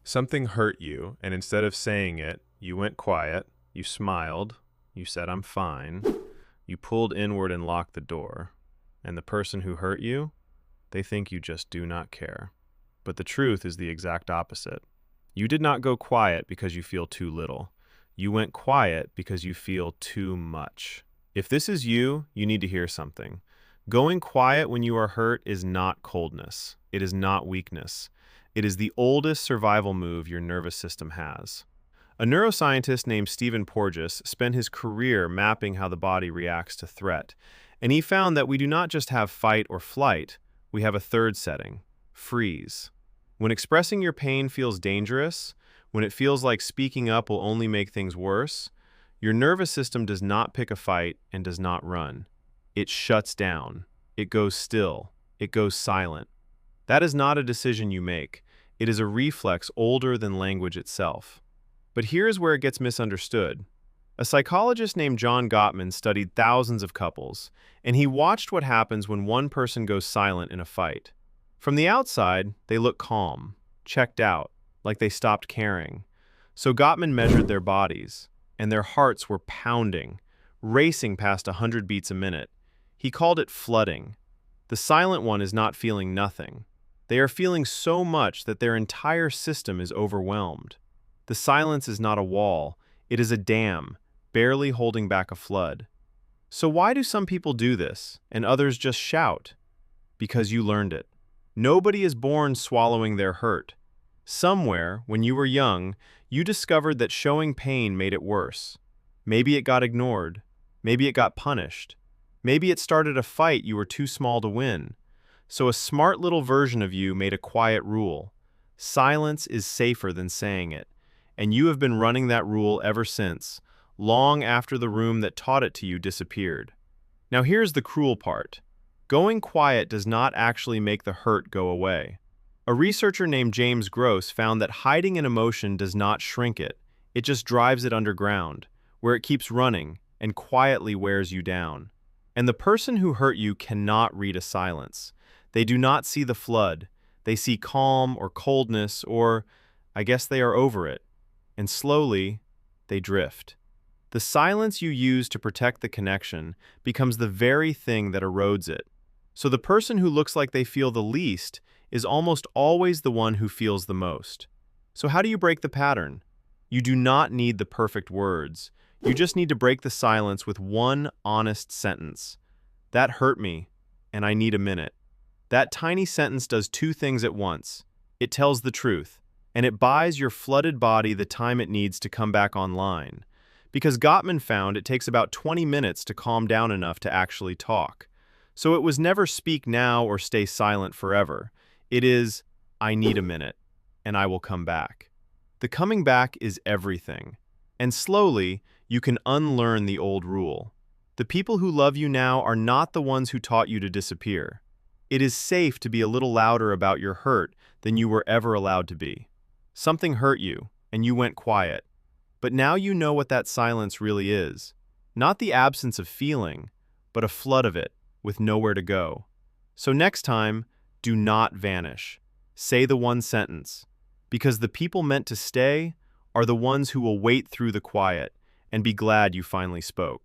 Something hurt you, and instead of saying it, you went quiet, you smiled, you said, I'm fine, you pulled inward and locked the door. And the person who hurt you, they think you just do not care. But the truth is the exact opposite. You did not go quiet because you feel too little. You went quiet because you feel too much. If this is you, you need to hear something. Going quiet when you are hurt is not coldness. It is not weakness. It is the oldest survival move your nervous system has. A neuroscientist named Stephen Porges spent his career mapping how the body reacts to threat, and he found that we do not just have fight or flight, we have a third setting, freeze. When expressing your pain feels dangerous, when it feels like speaking up will only make things worse, your nervous system does not pick a fight and does not run. It shuts down. It goes still. It goes silent. That is not a decision you make. It is a reflex older than language itself. But here's where it gets misunderstood. A psychologist named John Gottman studied thousands of couples, and he watched what happens when one person goes silent in a fight. From the outside, they look calm, checked out, like they stopped caring. So Gottman measured their bodies, and their hearts were pounding, racing past 100 beats a minute. He called it flooding. The silent one is not feeling nothing. They are feeling so much that their entire system is overwhelmed. The silence is not a wall, it is a dam, barely holding back a flood. So why do some people do this, and others just shout? Because you learned it. Nobody is born swallowing their hurt. Somewhere, when you were young, you discovered that showing pain made it worse. Maybe it got ignored. Maybe it got punished. Maybe it started a fight you were too small to win. So a smart little version of you made a quiet rule. Silence is safer than saying it. And you have been running that rule ever since, long after the room that taught it to you disappeared. Now here's the cruel part. Going quiet does not actually make the hurt go away. A researcher named James Gross found that hiding an emotion does not shrink it. It just drives it underground, where it keeps running and quietly wears you down. And the person who hurt you cannot read a silence. They do not see the flood. They see calm or coldness or, I guess they are over it. And slowly, they drift. The silence you use to protect the connection becomes the very thing that erodes it. So the person who looks like they feel the least is almost always the one who feels the most. So how do you break the pattern? You do not need the perfect words. You just need to break the silence with one honest sentence. That hurt me, and I need a minute. That tiny sentence does two things at once. It tells the truth, and it buys your flooded body the time it needs to come back online. Because Gottman found it takes about 20 minutes to calm down enough to actually talk. So it was never speak now or stay silent forever. It is, I need a minute, and I will come back. The coming back is everything. And slowly, you can unlearn the old rule. The people who love you now are not the ones who taught you to disappear. It is safe to be a little louder about your hurt than you were ever allowed to be. Something hurt you, and you went quiet. But now you know what that silence really is. Not the absence of feeling, but a flood of it, with nowhere to go. So next time, do not vanish. Say the one sentence. Because the people meant to stay are the ones who will wait through the quiet and be glad you finally spoke.